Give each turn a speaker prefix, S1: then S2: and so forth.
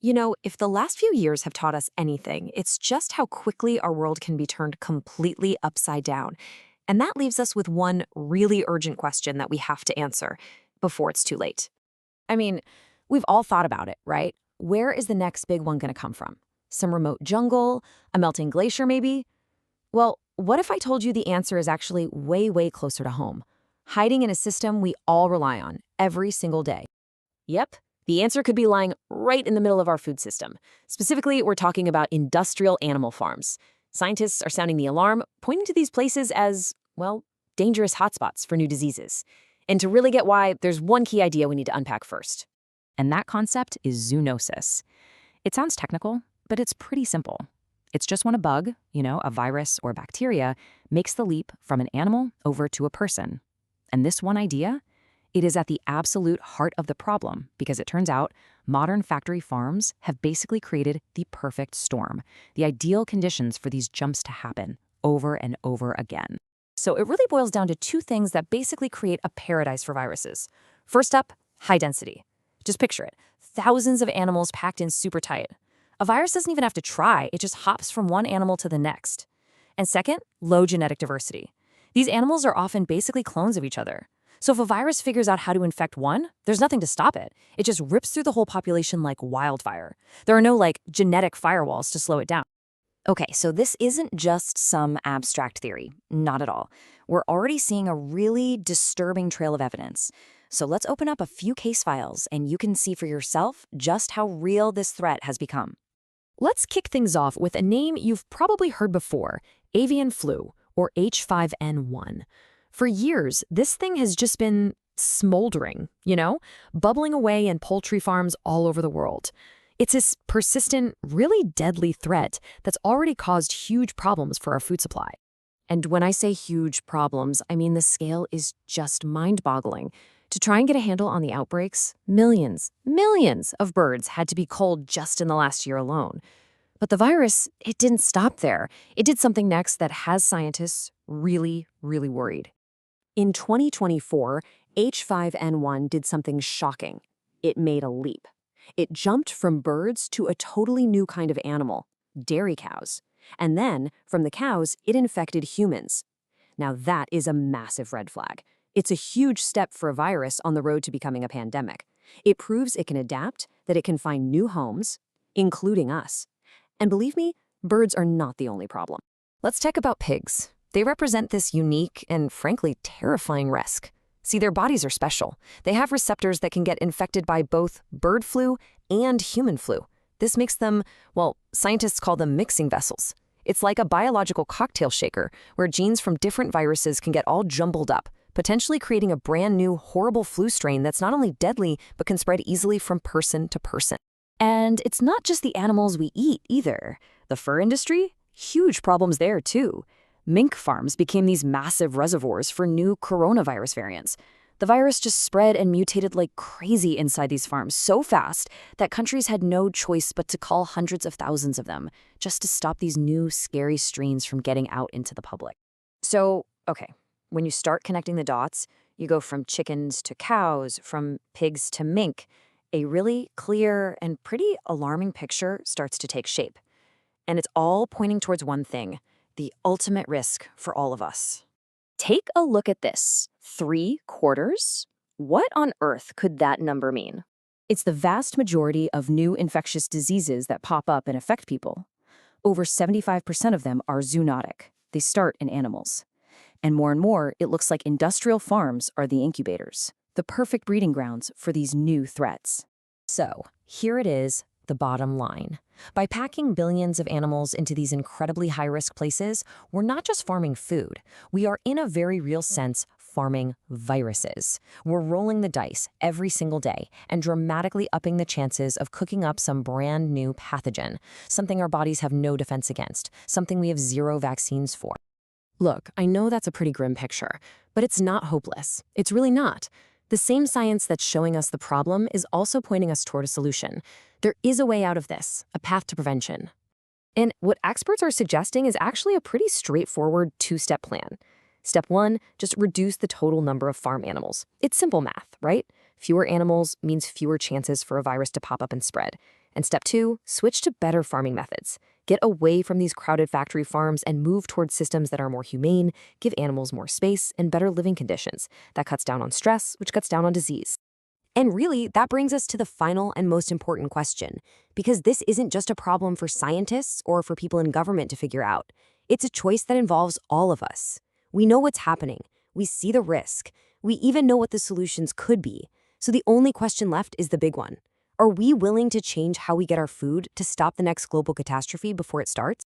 S1: If the last few years have taught us anything, it's just how quickly our world can be turned completely upside down. And that leaves us with one really urgent question that we have to answer before it's too late.
S2: I mean, we've all thought about it, right? Where is the next big one going to come from? Some remote jungle? A melting glacier, maybe? Well, what if I told you the answer is actually way, way closer to home? Hiding in a system we all rely on every single day. Yep, the answer could be lying right in the middle of our food system. Specifically, we're talking about industrial animal farms. Scientists are sounding the alarm, pointing to these places as, well, dangerous hotspots for new diseases. And to really get why, there's one key idea we need to unpack first. And that concept is zoonosis. It sounds technical, but it's pretty simple. It's just when a bug, a virus or bacteria, makes the leap from an animal over to a person. And this one idea, it is at the absolute heart of the problem because it turns out modern factory farms have basically created the perfect storm, the ideal conditions for these jumps to happen over and over again. So it really boils down to two things that basically create a paradise for viruses. First up, high density. Just picture it, thousands of animals packed in super tight. A virus doesn't even have to try, it just hops from one animal to the next. And second, low genetic diversity. These animals are often basically clones of each other. So if a virus figures out how to infect one, there's nothing to stop it. It just rips through the whole population like wildfire. There are no, genetic firewalls to slow it down. Okay, so this isn't just some abstract theory. Not at all. We're already seeing a really disturbing trail of evidence. So let's open up a few case files and you can see for yourself just how real this threat has become. Let's kick things off with a name you've probably heard before, avian flu, or H5N1. For years, this thing has just been smoldering, bubbling away in poultry farms all over the world. It's this persistent, really deadly threat that's already caused huge problems for our food supply. And when I say huge problems, I mean the scale is just mind-boggling. To try and get a handle on the outbreaks, millions of birds had to be culled just in the last year alone. But the virus, it didn't stop there. It did something next that has scientists really, really worried. In 2024, H5N1 did something shocking. It made a leap. It jumped from birds to a totally new kind of animal, dairy cows. And then, from the cows, it infected humans. Now that is a massive red flag. It's a huge step for a virus on the road to becoming a pandemic. It proves it can adapt, that it can find new homes, including us. And believe me, birds are not the only problem. Let's talk about pigs. They represent this unique and, frankly, terrifying risk. See, their bodies are special. They have receptors that can get infected by both bird flu and human flu. This makes them, scientists call them mixing vessels. It's like a biological cocktail shaker where genes from different viruses can get all jumbled up, potentially creating a brand new, horrible flu strain that's not only deadly, but can spread easily from person to person. And it's not just the animals we eat, either. The fur industry? Huge problems there, too. Mink farms became these massive reservoirs for new coronavirus variants. The virus just spread and mutated like crazy inside these farms so fast that countries had no choice but to cull hundreds of thousands of them just to stop these new, scary strains from getting out into the public. So, okay, when you start connecting the dots, you go from chickens to cows, from pigs to mink. A really clear and pretty alarming picture starts to take shape. And it's all pointing towards one thing, the ultimate risk for all of us. Take a look at this. 3/4? What on earth could that number mean? It's the vast majority of new infectious diseases that pop up and affect people. Over 75% of them are zoonotic. They start in animals. And more, it looks like industrial farms are the incubators, the perfect breeding grounds for these new threats. So, here it is, the bottom line. By packing billions of animals into these incredibly high-risk places, we're not just farming food. We are, in a very real sense, farming viruses. We're rolling the dice every single day and dramatically upping the chances of cooking up some brand new pathogen, something our bodies have no defense against, something we have zero vaccines for. Look, I know that's a pretty grim picture, but it's not hopeless. It's really not. The same science that's showing us the problem is also pointing us toward a solution. There is a way out of this, a path to prevention. And what experts are suggesting is actually a pretty straightforward two-step plan. Step 1, just reduce the total number of farm animals. It's simple math, right? Fewer animals means fewer chances for a virus to pop up and spread.
S1: And step 2, switch to better farming methods. Get away from these crowded factory farms and move towards systems that are more humane, give animals more space, and better living conditions. That cuts down on stress, which cuts down on disease. And really, that brings us to the final and most important question, because this isn't just a problem for scientists or for people in government to figure out. It's a choice that involves all of us. We know what's happening. We see the risk. We even know what the solutions could be. So the only question left is the big one. Are we willing to change how we get our food to stop the next global catastrophe before it starts?